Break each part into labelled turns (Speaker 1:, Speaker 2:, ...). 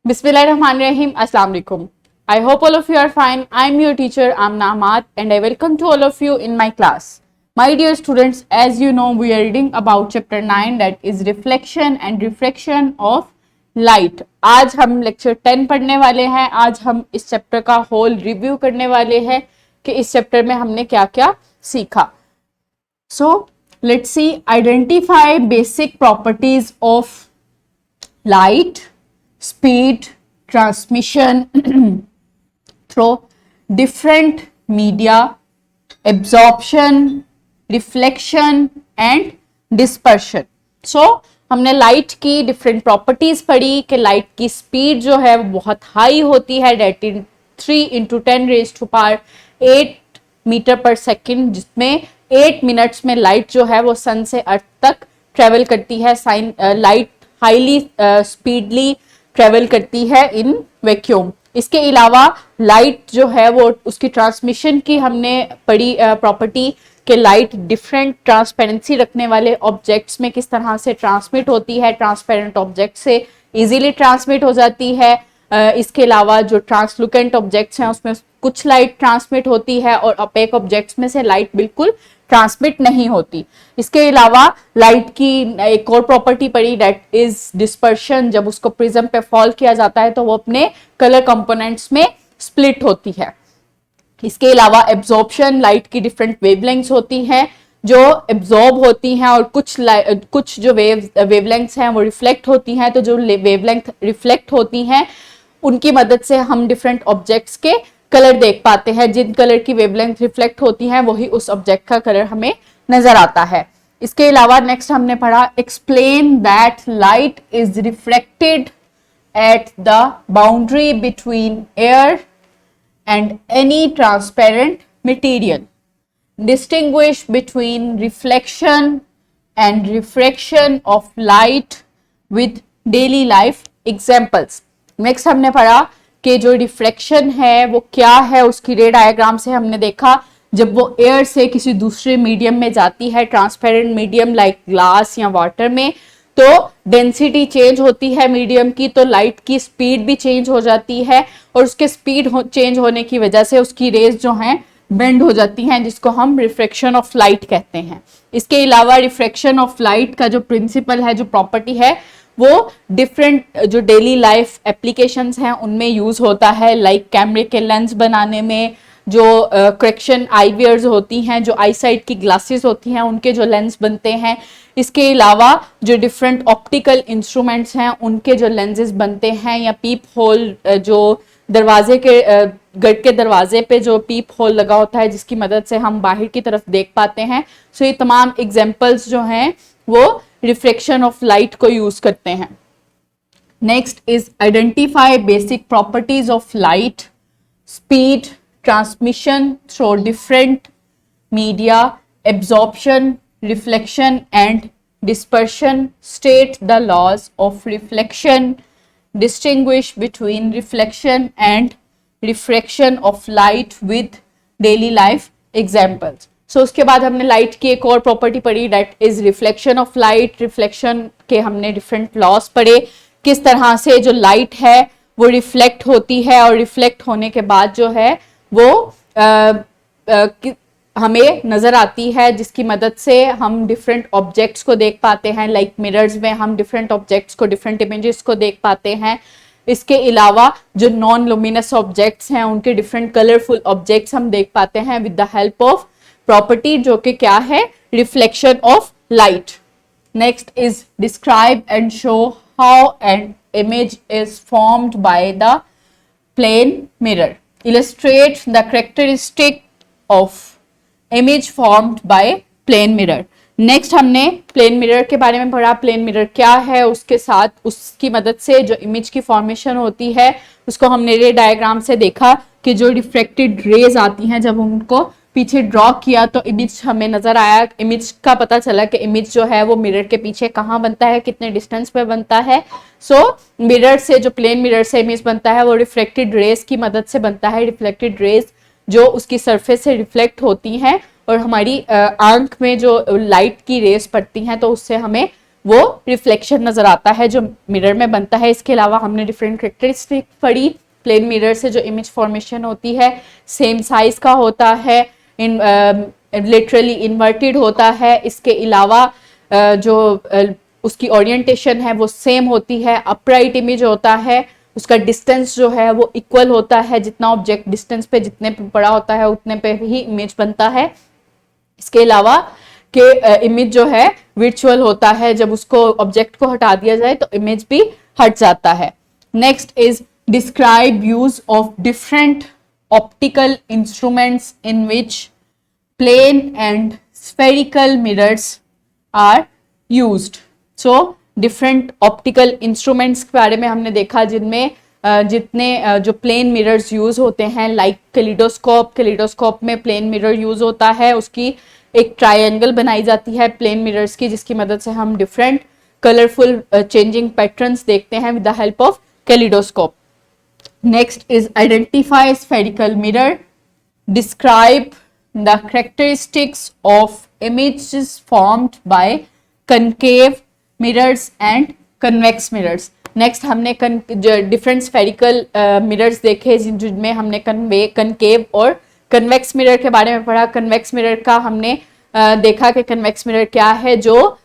Speaker 1: Bismillahirrahmanirrahim. Assalamu alaikum. I hope all of you are fine. I am your teacher Amna Ahmad and I welcome to all of you in my class. My dear students, as you know, we are reading about chapter 9, that is reflection and refraction of light. आज हम lecture 10 पढ़ने वाले हैं. आज हम इस chapter का whole review करने वाले हैं कि इस चैप्टर में हमने क्या क्या सीखा. So let's see. Identify basic properties of light, speed, transmission through different media, absorption, reflection and dispersion. So हमने लाइट की डिफरेंट प्रॉपर्टीज पढ़ी कि लाइट की स्पीड जो है वो बहुत हाई होती है, डेट इन 3 × 10⁻⁸ मीटर पर सेकेंड, जिसमें 8 मिनट्स में लाइट जो है वो सन से अर्थ तक ट्रेवल करती है. लाइट हाईली स्पीडली ट्रेवल करती है इन वैक्यूम. इसके अलावा लाइट जो है वो उसकी ट्रांसमिशन की हमने पढ़ी प्रॉपर्टी कि लाइट डिफरेंट ट्रांसपेरेंसी रखने वाले ऑब्जेक्ट्स में किस तरह से ट्रांसमिट होती है. ट्रांसपेरेंट ऑब्जेक्ट से इजीली ट्रांसमिट हो जाती है. इसके अलावा जो ट्रांसलुकेंट ऑब्जेक्ट्स हैं उसमें कुछ लाइट ट्रांसमिट होती है और ओपेक ऑब्जेक्ट्स में से लाइट बिल्कुल ट्रांसमिट नहीं होती. इसके अलावा लाइट की एक और प्रॉपर्टी पड़ी, दैट इज डिस्पर्शन. जब उसको प्रिज्म पे फॉल किया जाता है तो वो अपने कलर कंपोनेंट्स में स्प्लिट होती है. इसके अलावा एब्जॉर्प्शन, लाइट की डिफरेंट वेवलेंथ्स होती हैं जो एब्जॉर्ब होती हैं और कुछ जो वेवलेंथ्स हैं वो रिफ्लेक्ट होती हैं. तो जो वेवलेंथ रिफ्लेक्ट होती हैं उनकी मदद से हम डिफरेंट ऑब्जेक्ट्स के कलर देख पाते हैं. जिन कलर की वेवलेंथ रिफ्लेक्ट होती हैं वही उस ऑब्जेक्ट का कलर हमें नजर आता है. इसके अलावा नेक्स्ट हमने पढ़ा explain that light is reflected at the boundary between air and any transparent material. Distinguish between reflection and refraction of light with daily life examples. Next हमने पढ़ा कि जो रिफ्लेक्शन है वो क्या है. उसकी रे डायग्राम से हमने देखा जब वो एयर से किसी दूसरे मीडियम में जाती है, ट्रांसपेरेंट मीडियम लाइक ग्लास या वाटर में, तो डेंसिटी चेंज होती है मीडियम की, तो लाइट की स्पीड भी चेंज हो जाती है और उसके स्पीड चेंज होने की वजह से उसकी रेज जो हैं बेंड हो जाती हैं, जिसको हम रिफ्रैक्शन ऑफ लाइट कहते हैं. इसके अलावा रिफ्रैक्शन ऑफ लाइट का जो प्रिंसिपल है, जो प्रॉपर्टी है, वो डिफरेंट जो डेली लाइफ एप्लीकेशंस हैं उनमें यूज होता है. लाइक कैमरे के लेंस बनाने में, जो करेक्शन आई वियर्स होती हैं, जो आई साइट की ग्लासेस होती हैं, उनके जो लेंस बनते हैं. इसके अलावा जो डिफरेंट ऑप्टिकल इंस्ट्रूमेंट्स हैं उनके जो लेंसेज बनते हैं, या पीप होल, जो दरवाजे के गेट के दरवाजे पे जो पीप होल लगा होता है जिसकी मदद से हम बाहर की तरफ देख पाते हैं. सो ये तमाम एग्जांपल्स जो हैं वो रिफ्रैक्शन ऑफ लाइट को यूज करते हैं. Next is identify basic properties of light, speed, transmission through different media, absorption, reflection and dispersion. State the laws of reflection. Distinguish between reflection and refraction of light with daily life examples. So उसके बाद हमने light की एक और property पढ़ी, that is reflection of light. Reflection के हमने different loss पढ़े, किस तरह से जो लाइट है वो रिफ्लेक्ट होती है और रिफ्लेक्ट होने के बाद जो है वो हमें नजर आती है, जिसकी मदद से हम डिफरेंट ऑब्जेक्ट्स को देख पाते हैं. लाइक मिरर्स में हम डिफरेंट ऑब्जेक्ट्स को, डिफरेंट इमेजेस को देख पाते हैं. इसके अलावा जो नॉन लुमिनस ऑब्जेक्ट्स हैं उनके डिफरेंट कलरफुल ऑब्जेक्ट्स हम देख पाते हैं with the help of property जो कि क्या है, reflection of light. Next is describe and show how an image is formed by the plane mirror. Illustrate the characteristic of image formed by plane mirror. Next हमने plane mirror के बारे में पढ़ा. Plane mirror क्या है, उसके साथ उसकी मदद से जो इमेज की फॉर्मेशन होती है उसको हमने रे डायग्राम से देखा कि जो रिफ्लेक्टेड रेज आती हैं जब उनको पीछे ड्रॉ किया तो इमेज हमें नजर आया. इमेज का पता चला कि इमेज जो है वो मिरर के पीछे कहाँ बनता है, कितने डिस्टेंस पे बनता है. सो मिरर से, जो प्लेन मिरर से इमेज बनता है वो रिफ्लेक्टेड रेज की मदद से बनता है. रिफ्लेक्टेड रेज जो उसकी सरफेस से रिफ्लेक्ट होती हैं और हमारी आंख में जो लाइट की रेस पड़ती हैं तो उससे हमें वो रिफ्लेक्शन नजर आता है जो मिरर में बनता है। इसके अलावा हमने डिफरेंट कैरेक्टरिस्टिक पढ़ी। प्लेन मिरर से जो इमेज फॉर्मेशन होती है सेम साइज का होता है, लिटरली इन्वर्टेड होता है। इसके अलावा उसकी ओरिएंटेशन है वो सेम होती है। अपराइट इमेज होता है, उसका डिस्टेंस जो है वो इक्वल होता है, जितना ऑब्जेक्ट डिस्टेंस पे जितने पे बड़ा होता है उतने पे ही इमेज बनता है। इसके अलावा के इमेज जो है वर्चुअल होता है, जब उसको ऑब्जेक्ट को हटा दिया जाए तो इमेज भी हट जाता है। Next is describe use of different optical instruments in which plane and spherical mirrors are used. So different optical instruments के बारे में हमने देखा जिनमें जितने जो प्लेन मिरर्स यूज होते हैं, लाइक कैलिडोस्कोप में प्लेन मिरर यूज होता है। उसकी एक ट्रायंगल बनाई जाती है प्लेन मिरर्स की, जिसकी मदद से हम डिफरेंट कलरफुल चेंजिंग पैटर्न्स देखते हैं with the help of kaleidoscope. Next is identify spherical mirror, describe the characteristics of images formed by concave mirrors and convex mirrors. Next हमने डिफरेंट स्फेरिकल मिरर्स देखे जिनमें हमने कनकेव और convex mirror के बारे में पढ़ा। कन्वेक्स मिरर का हमने देखा कि कन्वेक्स मिरर क्या है, जो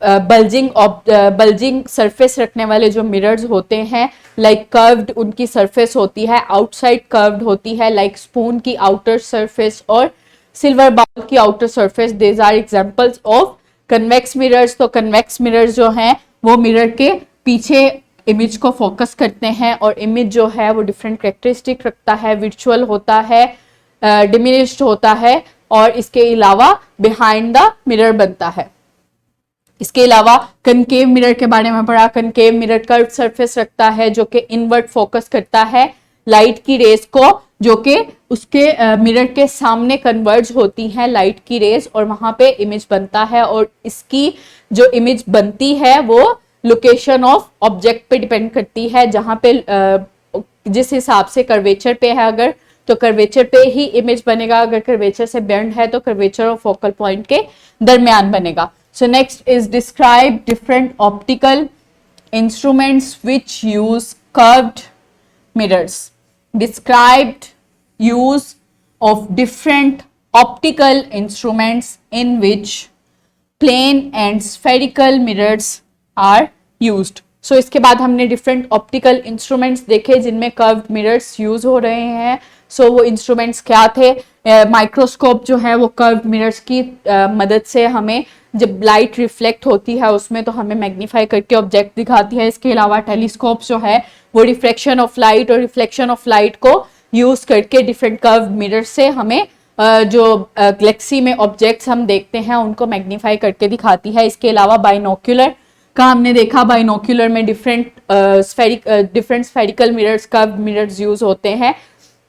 Speaker 1: बल्जिंग सरफेस रखने वाले जो मिरर्स होते हैं, लाइक कर्व्ड उनकी सरफेस होती है, आउटसाइड कर्व्ड होती है, लाइक स्पून की आउटर सरफेस और सिल्वर बाउल की outer surface. These are examples of convex mirrors. तो कन्वेक्स मिरर्स जो हैं वो मिरर के पीछे इमेज को फोकस करते हैं और इमेज जो है वो डिफरेंट कैरेक्टरिस्टिक रखता है, वर्चुअल होता है, डिमिनिश्ड होता है और इसके अलावा बिहाइंड द मिरर बनता है। इसके अलावा कनकेव मिरर के बारे में पढ़ा। कनकेव मिरर कर्व सरफेस रखता है जो कि इनवर्ट फोकस करता है लाइट की रेस को, जो कि उसके मिरर के सामने कन्वर्ज होती है लाइट की रेस और वहां पे इमेज बनता है। और इसकी जो इमेज बनती है वो लोकेशन ऑफ ऑब्जेक्ट पे डिपेंड करती है, जहां पे जिस हिसाब से कर्वेचर पे है अगर तो कर्वेचर पे ही इमेज बनेगा, अगर कर्वेचर से बेंड है तो कर्वेचर और फोकल पॉइंट के दरमियान बनेगा। So next is describe different optical instruments which use curved mirrors. Described use of different optical instruments in which plane and spherical mirrors are used. So इसके बाद हमने different optical instruments देखे जिनमें curved mirrors use हो रहे हैं। So वो instruments क्या थे? माइक्रोस्कोप जो है वो कर्व्ड मिरर्स की मदद से हमें जब लाइट रिफ्लेक्ट होती है उसमें तो हमें मैग्नीफाई करके ऑब्जेक्ट दिखाती है। इसके अलावा टेलीस्कोप जो है वो रिफ्रैक्शन ऑफ लाइट और रिफ्लेक्शन ऑफ लाइट को यूज करके डिफरेंट कर्व्ड मिरर से हमें जो गैलेक्सी में ऑब्जेक्ट्स हम देखते हैं उनको मैग्नीफाई करके दिखाती है। इसके अलावा बाइनोक्यूलर का हमने देखा, बाइनोक्यूलर में different spherical mirrors curved mirrors use होते हैं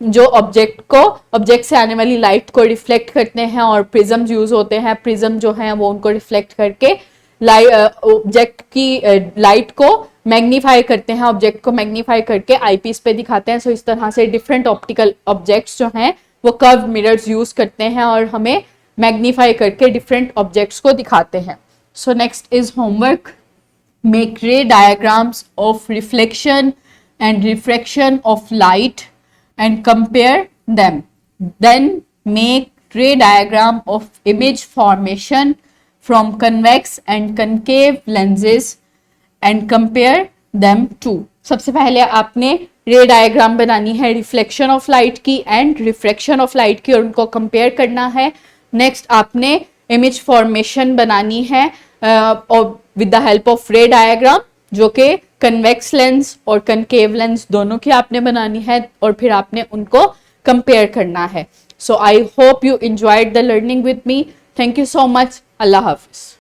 Speaker 1: जो ऑब्जेक्ट से आने वाली लाइट को रिफ्लेक्ट करते हैं। और प्रिज्म यूज होते हैं, प्रिज्म जो है वो उनको रिफ्लेक्ट करके ऑब्जेक्ट की लाइट को मैग्नीफाई करते हैं, ऑब्जेक्ट को मैग्नीफाई करके आईपीस पे दिखाते हैं। सो इस तरह से डिफरेंट ऑप्टिकल ऑब्जेक्ट्स जो हैं वो कर्व मिरर्स यूज करते हैं और हमें मैग्नीफाई करके डिफरेंट ऑब्जेक्ट्स को दिखाते हैं। So next is homework, make रे diagrams of reflection and refraction of light and compare them. Then make ray diagram of image formation from convex and concave lenses and compare them too. सबसे पहले आपने रे diagram बनानी है reflection of light की and refraction of light की और उनको कंपेयर करना है। नेक्स्ट आपने इमेज फॉर्मेशन बनानी है और विद द हेल्प ऑफ रे डायग्राम जो कि कन्वेक्स लेंस और कनकेव लेंस दोनों की आपने बनानी है और फिर आपने उनको कंपेयर करना है। So I hope you enjoyed the learning with me. Thank you so much. अल्लाह हाफिज।